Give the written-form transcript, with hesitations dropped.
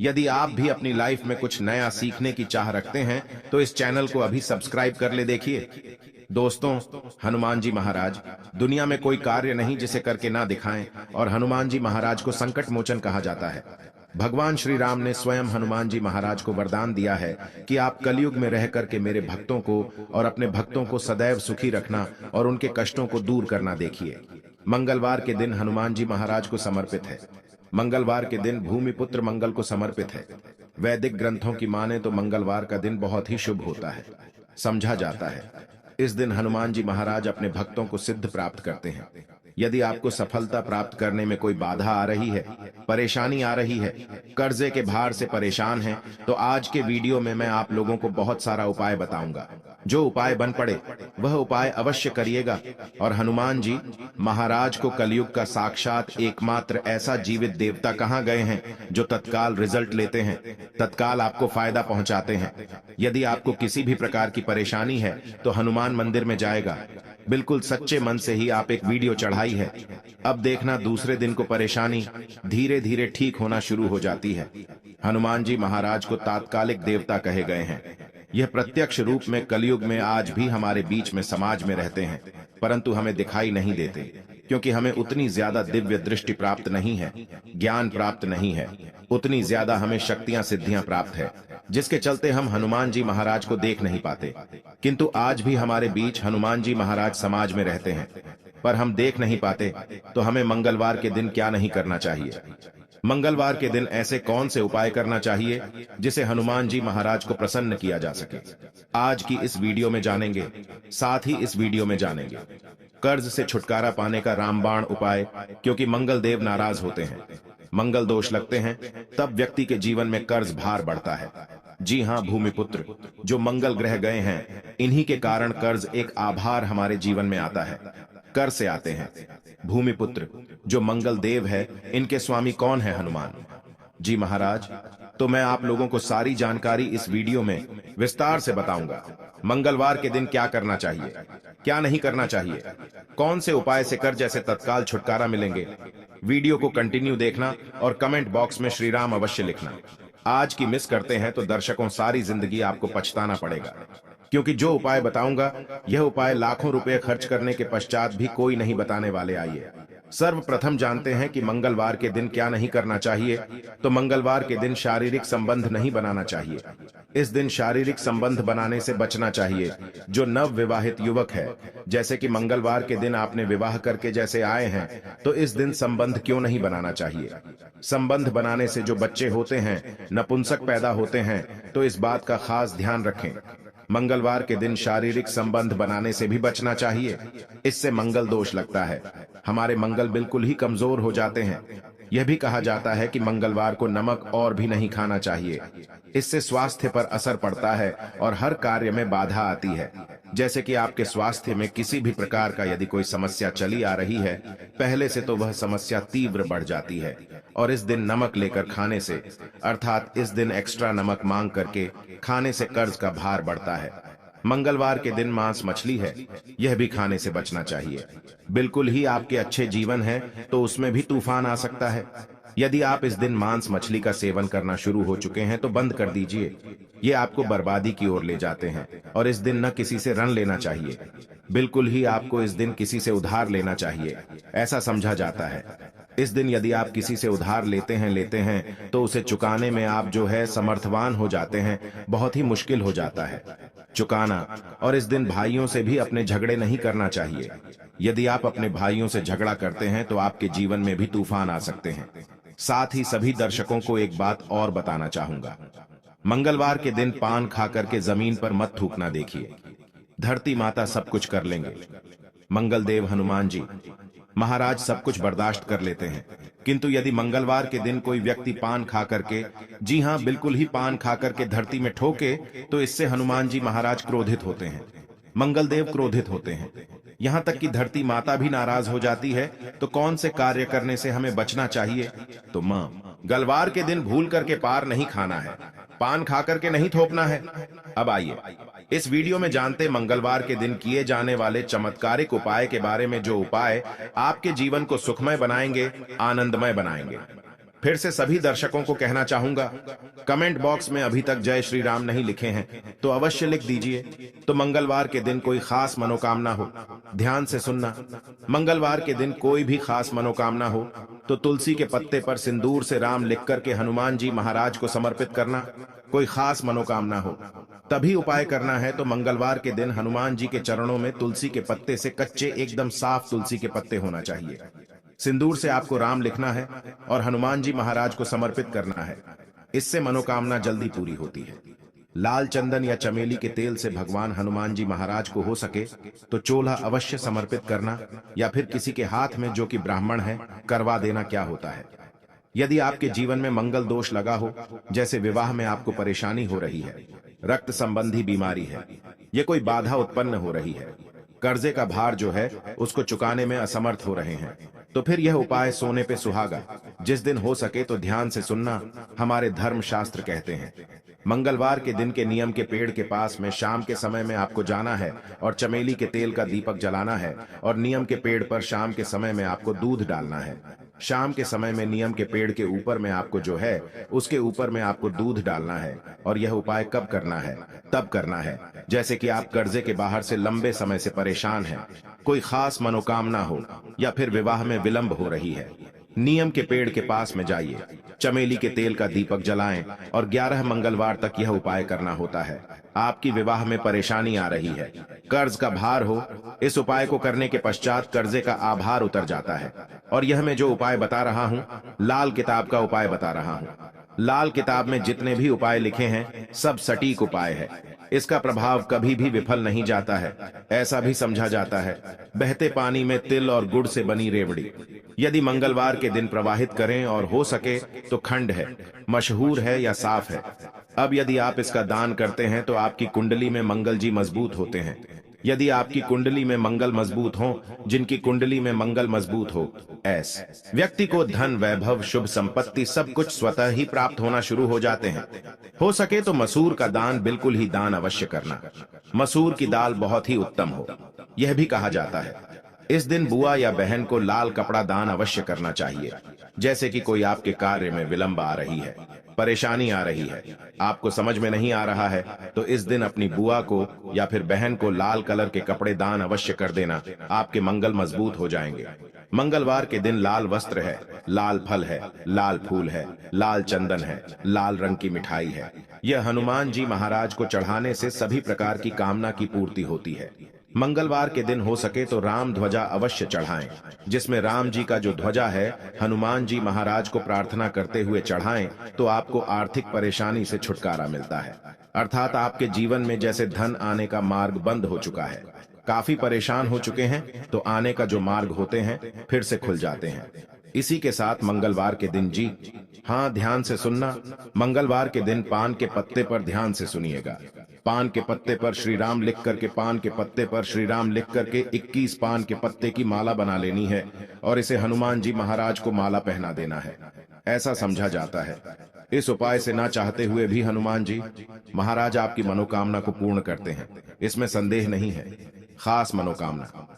यदि आप भी अपनी लाइफ में कुछ नया सीखने की चाह रखते हैं तो इस चैनल को अभी सब्सक्राइब कर ले। देखिए दोस्तों, हनुमान जी महाराज, दुनिया में कोई कार्य नहीं जिसे करके ना दिखाएं, और हनुमान जी महाराज को संकट मोचन कहा जाता है। भगवान श्री राम ने स्वयं हनुमान जी महाराज को वरदान दिया है कि आप कलयुग में रह करके मेरे भक्तों को और अपने भक्तों को सदैव सुखी रखना और उनके कष्टों को दूर करना। देखिए, मंगलवार के दिन हनुमान जी महाराज को समर्पित है। मंगलवार के दिन भूमिपुत्र मंगल को समर्पित है। वैदिक ग्रंथों की माने तो मंगलवार का दिन बहुत ही शुभ होता है। समझा जाता है इस दिन हनुमान जी महाराज अपने भक्तों को सिद्ध प्राप्त करते हैं। यदि आपको सफलता प्राप्त करने में कोई बाधा आ रही है, परेशानी आ रही है, कर्जे के भार से परेशान हैं, तो आज के वीडियो में मैं आप लोगों को बहुत सारा उपाय बताऊंगा। जो उपाय बन पड़े वह उपाय अवश्य करिएगा। और हनुमान जी महाराज को कलयुग का साक्षात एकमात्र ऐसा जीवित देवता कहाँ गए हैं जो तत्काल रिजल्ट लेते हैं, तत्काल आपको फायदा पहुंचाते हैं। यदि आपको किसी भी प्रकार की परेशानी है तो हनुमान मंदिर में जाएगा। बिल्कुल सच्चे मन से ही आप एक वीडियो चढ़ाई है, अब देखना दूसरे दिन को परेशानी धीरे धीरे ठीक होना शुरू हो जाती है। हनुमान जी महाराज को तात्कालिक देवता कहे गए हैं। यह प्रत्यक्ष रूप में कलयुग में आज भी हमारे बीच में समाज में रहते हैं, परंतु हमें दिखाई नहीं देते, क्योंकि हमें उतनी ज्यादा दिव्य दृष्टि प्राप्त नहीं है, ज्ञान प्राप्त नहीं है, उतनी ज्यादा हमें शक्तियां सिद्धियां प्राप्त है, जिसके चलते हम हनुमान जी महाराज को देख नहीं पाते। किंतु आज भी हमारे बीच हनुमान जी महाराज समाज में रहते हैं, पर हम देख नहीं पाते। तो हमें मंगलवार के दिन क्या नहीं करना चाहिए? मंगलवार के दिन ऐसे कौन से उपाय करना चाहिए जिसे हनुमान जी महाराज को प्रसन्न किया जा सके, आज की इस वीडियो में जानेंगे। साथ ही इस वीडियो में जानेंगे कर्ज से छुटकारा पाने का रामबाण उपाय, क्योंकि मंगल देव नाराज होते हैं, मंगल दोष लगते हैं, तब व्यक्ति के जीवन में कर्ज भार बढ़ता है। जी हाँ भूमिपुत्र, जो मंगल ग्रह गए हैं, इन्हीं के कारण कर्ज एक आभार हमारे जीवन में आता है, कर से आते हैं। भूमिपुत्र जो मंगल देव है, इनके स्वामी कौन है? हनुमान जी महाराज। तो मैं आप लोगों को सारी जानकारी इस वीडियो में विस्तार से बताऊंगा। मंगलवार के दिन क्या करना चाहिए, क्या नहीं करना चाहिए, कौन से उपाय से कर्ज से तत्काल छुटकारा मिलेंगे। वीडियो को कंटिन्यू देखना और कमेंट बॉक्स में श्री राम अवश्य लिखना। आज की मिस करते हैं तो दर्शकों सारी जिंदगी आपको पछताना पड़ेगा, क्योंकि जो उपाय बताऊंगा यह उपाय लाखों रुपए खर्च करने के पश्चात भी कोई नहीं बताने वाले। आइए सर्वप्रथम जानते हैं कि मंगलवार के दिन क्या नहीं करना चाहिए। तो मंगलवार के दिन शारीरिक संबंध नहीं बनाना चाहिए। इस दिन शारीरिक संबंध बनाने से बचना चाहिए। जो नव विवाहित युवक है, जैसे कि मंगलवार के दिन आपने विवाह करके जैसे आए हैं, तो इस दिन संबंध क्यों नहीं बनाना चाहिए? संबंध बनाने से जो बच्चे होते हैं, नपुंसक पैदा होते हैं, तो इस बात का खास ध्यान रखें। मंगलवार के दिन शारीरिक संबंध बनाने से भी बचना चाहिए। इससे मंगल दोष लगता है, हमारे मंगल बिल्कुल ही कमजोर हो जाते हैं। यह भी कहा जाता है कि मंगलवार को नमक और भी नहीं खाना चाहिए, इससे स्वास्थ्य पर असर पड़ता है और हर कार्य में बाधा आती है। जैसे कि आपके स्वास्थ्य में किसी भी प्रकार का यदि कोई समस्या चली आ रही है पहले से, तो वह समस्या तीव्र बढ़ जाती है। और इस दिन नमक लेकर खाने से, अर्थात इस दिन एक्स्ट्रा नमक मांग करके खाने से कर्ज का भार बढ़ता है। मंगलवार के दिन मांस मछली है, यह भी खाने से बचना चाहिए। बिल्कुल ही आपके अच्छे जीवन है तो उसमें भी तूफान आ सकता है। यदि आप इस दिन मांस मछली का सेवन करना शुरू हो चुके हैं तो बंद कर दीजिए, ये आपको बर्बादी की ओर ले जाते हैं। और इस दिन न किसी से ऋण लेना चाहिए, बिल्कुल ही आपको इस दिन किसी से उधार लेना चाहिए, ऐसा समझा जाता है। इस दिन यदि आप किसी से उधार लेते हैं तो उसे चुकाने में आप जो है समर्थवान हो जाते हैं, बहुत ही मुश्किल हो जाता है चुकाना। और इस दिन भाइयों से भी अपने झगड़े नहीं करना चाहिए। यदि आप अपने भाइयों से झगड़ा करते हैं तो आपके जीवन में भी तूफान आ सकते हैं। साथ ही सभी दर्शकों को एक बात और बताना चाहूंगा, मंगलवार के दिन पान खा करके जमीन पर मत थूकना। देखिए, धरती माता सब कुछ कर लेंगे, मंगल देव हनुमान जी महाराज सब कुछ बर्दाश्त कर लेते हैं, किंतु यदि मंगलवार के दिन कोई व्यक्ति पान खा करके, जी हां बिल्कुल ही पान खा करके धरती में ठोके, तो इससे हनुमान जी महाराज क्रोधित होते हैं, मंगल देव क्रोधित होते हैं, यहां तक कि धरती माता भी नाराज हो जाती है। तो कौन से कार्य करने से हमें बचना चाहिए? तो मंगलवार के दिन भूल करके पार नहीं खाना है, पान खा करके नहीं थोपना है। अब आइए इस वीडियो में जानते मंगलवार के दिन किए जाने वाले चमत्कारिक उपाय के बारे में, जो उपाय आपके जीवन को सुखमय बनाएंगे, आनंदमय बनाएंगे। फिर से सभी दर्शकों को कहना चाहूंगा, कमेंट बॉक्स में अभी तक जय श्री राम नहीं लिखे हैं तो अवश्य लिख दीजिए। तो मंगलवार के दिन कोई खास मनोकामना हो, ध्यान से सुनना, मंगलवार के दिन कोई भी खास मनोकामना हो तो तुलसी के पत्ते पर सिंदूर से राम लिख करके हनुमान जी महाराज को समर्पित करना। कोई खास मनोकामना हो तभी उपाय करना है। तो मंगलवार के दिन हनुमान जी के चरणों में तुलसी के पत्ते से कच्चे एकदम साफ तुलसी के पत्ते होना चाहिए। सिंदूर से आपको राम लिखना है और हनुमान जी महाराज को समर्पित करना है। इससे मनोकामना जल्दी पूरी होती है। लाल चंदन या चमेली के तेल से भगवान हनुमान जी महाराज को हो सके तो चोला अवश्य समर्पित करना, या फिर किसी के हाथ में जो कि ब्राह्मण है करवा देना। क्या होता है, यदि आपके जीवन में मंगल दोष लगा हो, जैसे विवाह में आपको परेशानी हो रही है, रक्त संबंधी बीमारी है, ये कोई बाधा उत्पन्न हो रही है, कर्जे का भार जो है उसको चुकाने में असमर्थ हो रहे हैं, तो फिर यह उपाय सोने पे सुहागा जिस दिन हो सके तो ध्यान से सुनना। हमारे धर्म शास्त्र कहते हैं मंगलवार के दिन के नियम के पेड़ के पास में शाम के समय में आपको जाना है और चमेली के तेल का दीपक जलाना है, और नियम के पेड़ पर शाम के समय में आपको दूध डालना है। शाम के समय में नियम के पेड़ के ऊपर में आपको जो है उसके ऊपर में आपको दूध डालना है। और यह उपाय कब करना है, तब करना है जैसे कि आप कर्जे के बाहर से लंबे समय से परेशान हैं, कोई खास मनोकामना हो, या फिर विवाह में विलंब हो रही है। नियम के पेड़ के पास में जाइए, चमेली के तेल का दीपक जलाएं और 11 मंगलवार तक यह उपाय करना होता है। आपकी विवाह में परेशानी आ रही है, कर्ज का भार हो, इस उपाय को करने के पश्चात कर्जे का आभार उतर जाता है। और यह मैं जो उपाय बता रहा हूँ लाल किताब का उपाय बता रहा हूँ। लाल किताब में जितने भी उपाय लिखे हैं सब सटीक उपाय है। इसका प्रभाव कभी भी विफल नहीं जाता है। ऐसा भी समझा जाता है बहते पानी में तिल और गुड़ से बनी रेवड़ी यदि मंगलवार के दिन प्रवाहित करें और हो सके तो खंड है, मशहूर है या साफ है। अब यदि आप इसका दान करते हैं तो आपकी कुंडली में मंगल जी मजबूत होते हैं। यदि आपकी कुंडली में मंगल मजबूत हो, जिनकी कुंडली में मंगल मजबूत हो, ऐसे व्यक्ति को धन, वैभव, शुभ संपत्ति सब कुछ स्वतः ही प्राप्त होना शुरू हो जाते हैं। हो सके तो मसूर का दान बिल्कुल ही दान अवश्य करना। मसूर की दाल बहुत ही उत्तम हो। यह भी कहा जाता है इस दिन बुआ या बहन को लाल कपड़ा दान अवश्य करना चाहिए। जैसे कि कोई आपके कार्य में विलंब आ रही है, परेशानी आ रही है, आपको समझ में नहीं आ रहा है, तो इस दिन अपनी बुआ को या फिर बहन को लाल कलर के कपड़े दान अवश्य कर देना। आपके मंगल मजबूत हो जाएंगे। मंगलवार के दिन लाल वस्त्र है, लाल फल है, लाल फूल है, लाल चंदन है, लाल रंग की मिठाई है। यह हनुमान जी महाराज को चढ़ाने से सभी प्रकार की कामना की पूर्ति होती है। मंगलवार के दिन हो सके तो राम ध्वजा अवश्य चढ़ाएं, जिसमें राम जी का जो ध्वजा है हनुमान जी महाराज को प्रार्थना करते हुए चढ़ाएं तो आपको आर्थिक परेशानी से छुटकारा मिलता है। अर्थात आपके जीवन में जैसे धन आने का मार्ग बंद हो चुका है, काफी परेशान हो चुके हैं, तो आने का जो मार्ग होते हैं फिर से खुल जाते हैं। इसी के साथ मंगलवार के दिन जी हाँ, ध्यान से सुनना, मंगलवार के दिन पान के पत्ते पर ध्यान से सुनिएगा। पान के पत्ते पर श्री राम लिख करके, पान के पत्ते पर श्री राम लिख करके 21 पान के पत्ते की माला बना लेनी है और इसे हनुमान जी महाराज को माला पहना देना है। ऐसा समझा जाता है इस उपाय से ना चाहते हुए भी हनुमान जी महाराज आपकी मनोकामना को पूर्ण करते हैं। इसमें संदेह नहीं है। खास मनोकामना